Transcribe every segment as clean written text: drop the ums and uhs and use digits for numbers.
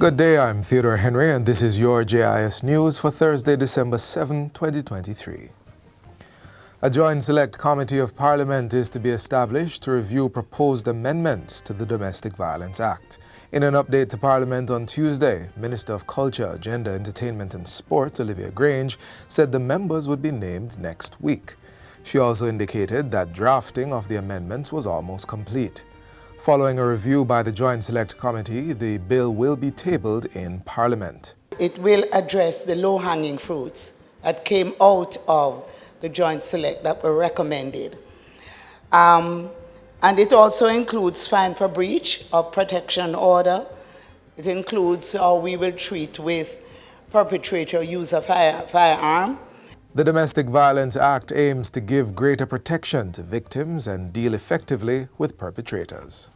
Good day, I'm Theodore Henry, and this is your JIS News for Thursday, December 7, 2023. A joint select committee of Parliament is to be established to review proposed amendments to the Domestic Violence Act. In an update to Parliament on Tuesday, Minister of Culture, Gender, Entertainment and Sport, Olivia Grange, said the members would be named next week. She also indicated that drafting of the amendments was almost complete. Following a review by the Joint Select Committee, the bill will be tabled in Parliament. It will address the low-hanging fruits that came out of the Joint Select that were recommended. And it also includes fine for breach of protection order. It includes how we will treat with perpetrator use of firearm. The Domestic Violence Act aims to give greater protection to victims and deal effectively with perpetrators.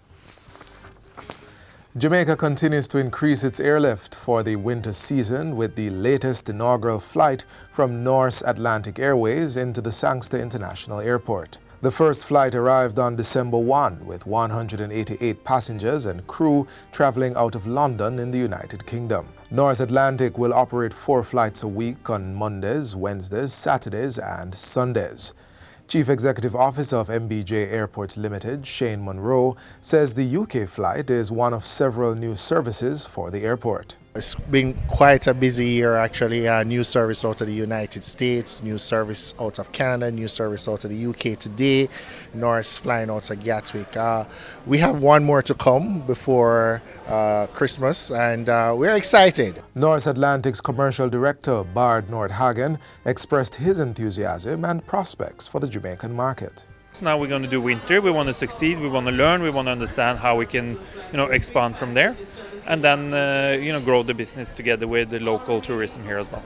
Jamaica continues to increase its airlift for the winter season with the latest inaugural flight from North Atlantic Airways into the Sangster International Airport. The first flight arrived on December 1 with 188 passengers and crew traveling out of London in the United Kingdom. North Atlantic will operate 4 flights a week on Mondays, Wednesdays, Saturdays and Sundays. Chief Executive Officer of MBJ Airports Limited, Shane Monroe, says the UK flight is one of several new services for the airport. It's been quite a busy year actually. New service out of the United States, new service out of Canada, new service out of the UK today, Norris flying out of Gatwick. We have one more to come before Christmas and we're excited. North Atlantic's commercial director, Bard Nordhagen, expressed his enthusiasm and prospects for the Jamaican market. So now we're going to do winter. We want to succeed, we want to learn, we want to understand how we can expand from there. And then, grow the business together with the local tourism here as well.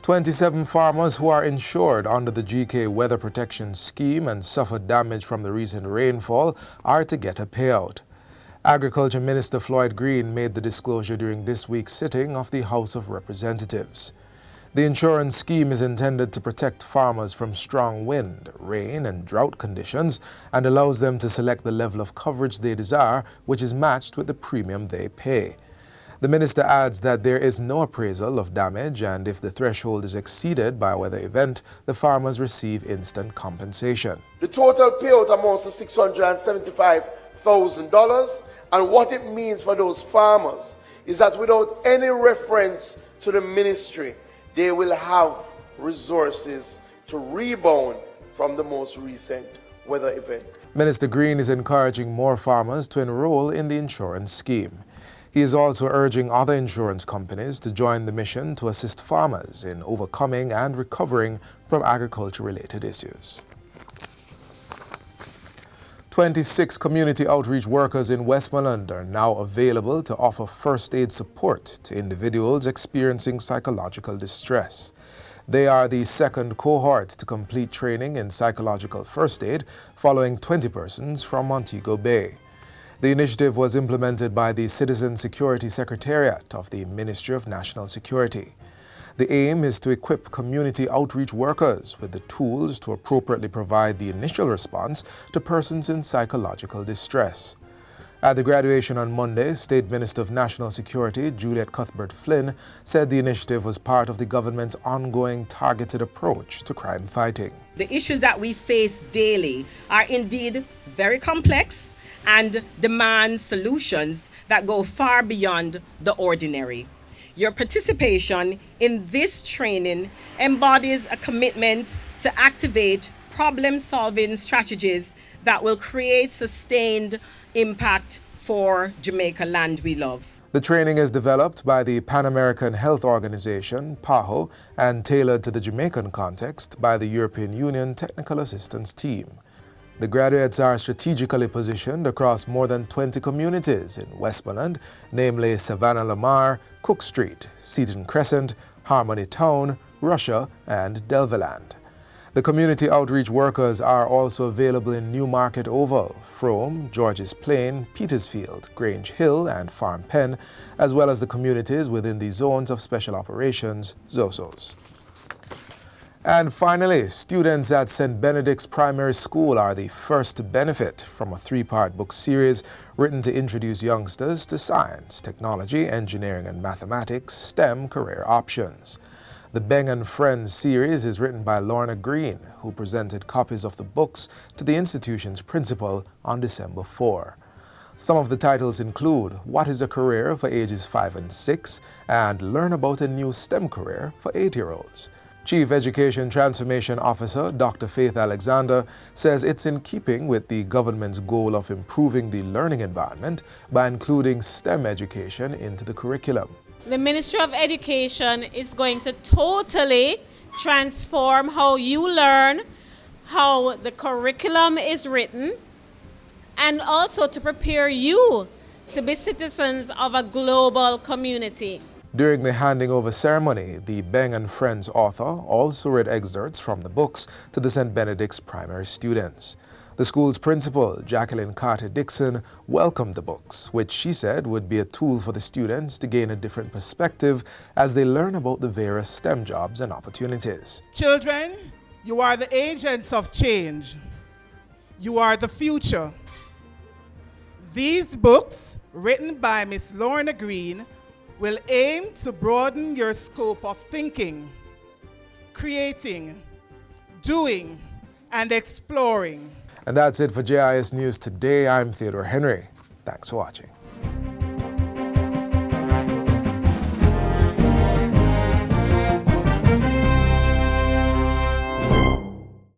27 farmers who are insured under the GK Weather Protection Scheme and suffered damage from the recent rainfall are to get a payout. Agriculture Minister Floyd Green made the disclosure during this week's sitting of the House of Representatives. The insurance scheme is intended to protect farmers from strong wind, rain and drought conditions and allows them to select the level of coverage they desire, which is matched with the premium they pay. The minister adds that there is no appraisal of damage and if the threshold is exceeded by a weather event, the farmers receive instant compensation. The total payout amounts to $675,000 and what it means for those farmers is that without any reference to the ministry, they will have resources to rebound from the most recent weather event. Minister Green is encouraging more farmers to enroll in the insurance scheme. He is also urging other insurance companies to join the mission to assist farmers in overcoming and recovering from agriculture-related issues. 26 community outreach workers in Westmoreland are now available to offer first aid support to individuals experiencing psychological distress. They are the second cohort to complete training in psychological first aid, following 20 persons from Montego Bay. The initiative was implemented by the Citizen Security Secretariat of the Ministry of National Security. The aim is to equip community outreach workers with the tools to appropriately provide the initial response to persons in psychological distress. At the graduation on Monday, State Minister of National Security Juliet Cuthbert-Flynn said the initiative was part of the government's ongoing targeted approach to crime fighting. The issues that we face daily are indeed very complex and demand solutions that go far beyond the ordinary. Your participation in this training embodies a commitment to activate problem-solving strategies that will create sustained impact for Jamaica land we love. The training is developed by the Pan American Health Organization, PAHO, and tailored to the Jamaican context by the European Union Technical Assistance Team. The graduates are strategically positioned across more than 20 communities in Westmoreland, namely Savannah Lamar, Cook Street, Seaton Crescent, Harmony Town, Russia, and Delviland. The community outreach workers are also available in Newmarket Oval, Frome, Georges Plain, Petersfield, Grange Hill, and Farm Pen, as well as the communities within the Zones of Special Operations, ZOSOs. And finally, students at St. Benedict's Primary School are the first to benefit from a 3-part book series written to introduce youngsters to science, technology, engineering, and mathematics STEM career options. The Beng and Friends series is written by Lorna Green, who presented copies of the books to the institution's principal on December 4. Some of the titles include What is a Career for ages 5 and 6 and Learn About a New STEM Career for 8-year-olds. Chief Education Transformation Officer Dr. Faith Alexander says it's in keeping with the government's goal of improving the learning environment by including STEM education into the curriculum. The Ministry of Education is going to totally transform how you learn, how the curriculum is written, and also to prepare you to be citizens of a global community. During the handing over ceremony, the Beng and Friends author also read excerpts from the books to the St. Benedict's primary students. The school's principal, Jacqueline Carter Dixon, welcomed the books, which she said would be a tool for the students to gain a different perspective as they learn about the various STEM jobs and opportunities. Children, you are the agents of change. You are the future. These books, written by Miss Lorna Green, will aim to broaden your scope of thinking, creating, doing, and exploring. And that's it for JIS News Today. I'm Theodore Henry. Thanks for watching.